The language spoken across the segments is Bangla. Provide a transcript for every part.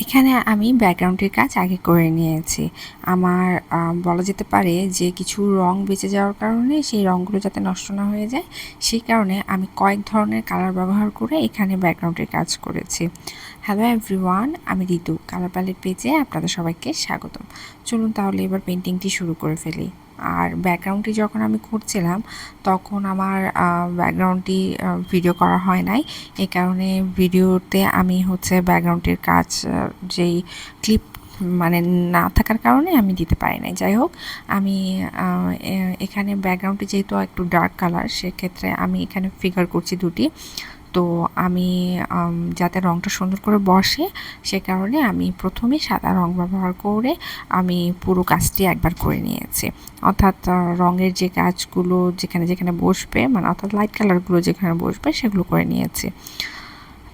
এখানে আমি ব্যাকগ্রাউন্ডের কাজ আগে করে নিয়েছি। আমার বলা যেতে পারে যে কিছু রং বেঁচে যাওয়ার কারণে সেই রঙগুলো যাতে নষ্ট না হয়ে যায়, সেই কারণে আমি কয়েক ধরনের কালার ব্যবহার করে এখানে ব্যাকগ্রাউন্ডের কাজ করেছি। হ্যালো এভরিওয়ান, আমি ঋতু, কালার প্যালেট পেজে আপনাদের সবাইকে স্বাগতম। চলুন তাহলে এবার পেন্টিংটি শুরু করে ফেলি। আর ব্যাকগ্রাউন্ডটি যখন আমি করছিলাম তখন আমার ব্যাকগ্রাউন্ডটি ভিডিও করা হয় নাই, এই কারণে ভিডিওতে আমি ব্যাকগ্রাউন্ডের কাজ যেই ক্লিপ মানে না থাকার কারণে আমি দিতে পারি নাই। যাই হোক, আমি এখানে ব্যাকগ্রাউন্ডটি যেহেতু একটু ডার্ক কালার, সেক্ষেত্রে আমি এখানে ফিগার করছি দুটি। তো আমি যাতে রঙটা সুন্দর করে বসে, সে কারণে আমি প্রথমে সাদা রং ব্যবহার করে আমি পুরো কাজটি একবার করে নিয়েছি। অর্থাৎ রঙের যে কাজগুলো যেখানে যেখানে বসবে, মানে অর্থাৎ লাইট কালারগুলো যেখানে বসবে সেগুলো করে নিয়েছি।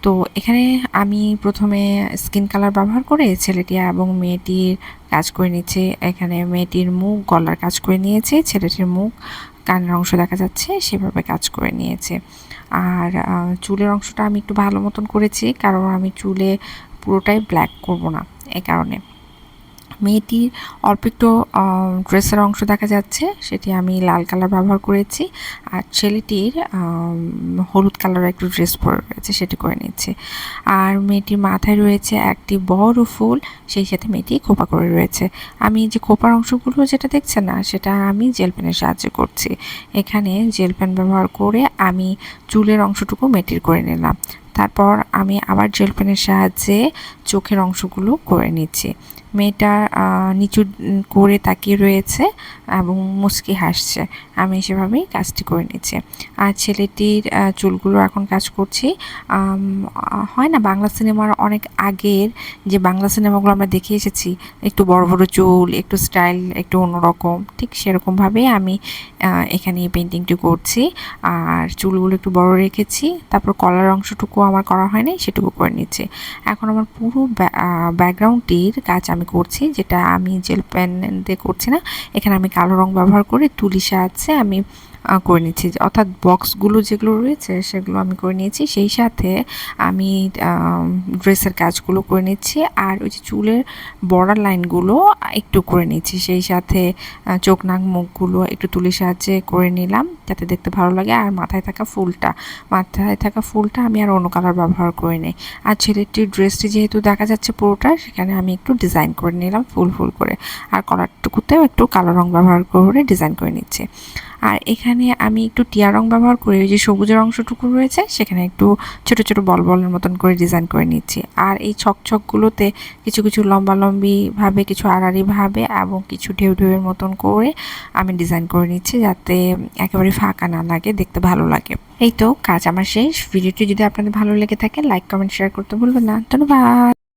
তো এখানে আমি প্রথমে স্কিন কালার ব্যবহার করে ছেলেটি এবং মেয়েটির কাজ করে নিচ্ছি। এখানে মেয়েটির মুখ, গলার কাজ করে নিয়েছি, ছেলেটির মুখ, কানের অংশ দেখা যাচ্ছে সেভাবে কাজ করে নিয়েছে। আর চুলের অংশটা আমি একটু ভালো মতন করেছি, কারণ আমি চুলে পুরোটাই ব্ল্যাক করব না, এই কারণে। মেয়েটির অল্প একটু ড্রেসের অংশ দেখা যাচ্ছে, সেটি আমি লাল কালার ব্যবহার করেছি। আর ছেলেটির হলুদ কালার একটু ড্রেস পরে রয়েছে, সেটি করে নিচ্ছে। আর মেয়েটির মাথায় রয়েছে একটি বড় ফুল, সেই সাথে মেয়েটি খোপা করে রয়েছে। আমি যে খোপার অংশগুলো যেটা দেখছেন না, সেটা আমি জেল পেনের সাহায্যে করছি। এখানে জেল পেন ব্যবহার করে আমি চুলের অংশটুকু মেয়েটির করে নিলাম। তারপর আমি আবার জেল পেনের সাহায্যে চোখের অংশগুলো করে নিচ্ছি। মেয়েটা নিচু করে তাকিয়ে রয়েছে এবং মুচকি হাসছে। আমি সেভাবেই কাজটি করে নিচ্ছি। আর ছেলেটির চুলগুলো এখন কাজ করছি। হয় না বাংলা সিনেমার অনেক আগের যে বাংলা সিনেমাগুলো আমরা দেখে এসেছি, একটু বড় বড় চুল, একটু স্টাইল একটু অন্যরকম, ঠিক সেরকমভাবেই আমি এখানে এই পেন্টিংটি করছি। আর চুলগুলো একটু বড় রেখেছি, তারপর কলার অংশটুকু আমার করা হয়নি, সেটুকু করে নিচ্ছি। এখন আমার পুরো ব্যাকগ্রাউন্ডটির কাজ আমি করছি, যেটা আমি জেল পেন দিয়ে করছি না, এখানে আমি কালো রং ব্যবহার করে তুলির সাহায্যে আমি করে নিচ্ছি। অর্থাৎ বক্সগুলো যেগুলো রয়েছে সেগুলো আমি করে নিয়েছি, সেই সাথে আমি ড্রেসের কাজগুলো করে নিচ্ছি। আর ওই যে চুলের বর্ডার লাইনগুলো একটু করে নিচ্ছি, সেই সাথে চোখ নাক মুখগুলো একটু তুলির সাহায্যে করে নিলাম যাতে দেখতে ভালো লাগে। আর মাথায় থাকা ফুলটা আমি আর অন্য কালার ব্যবহার করে নিই। আর ছেলেটির ড্রেসটি যেহেতু দেখা যাচ্ছে পুরোটা, সেখানে আমি একটু ডিজাইন করে নিলাম ফুল ফুল করে। আর কলারটুকুতেও একটু কালো রং ব্যবহার করে ডিজাইন করে নিচ্ছি। আর এখানে আমি একটু টিয়া রং ব্যবহার করে ওই যে সবুজের অংশটুকু রয়েছে সেখানে একটু ছোট ছোট বল বলের মতন করে ডিজাইন করে নিচ্ছি। আর এই ছকছকগুলোতে কিছু কিছু লম্বালম্বিভাবে, কিছু আড়াআড়িভাবে এবং কিছু ঢেউ ঢেউয়ের মতন করে আমি ডিজাইন করে নিচ্ছি, যাতে একেবারে ফাঁকা না লাগে, দেখতে ভালো লাগে। এই তো কাজ আমার শেষ। ভিডিওটি যদি আপনাদের ভালো লেগে থাকে, লাইক কমেন্ট শেয়ার করতে ভুলবেন না। ধন্যবাদ।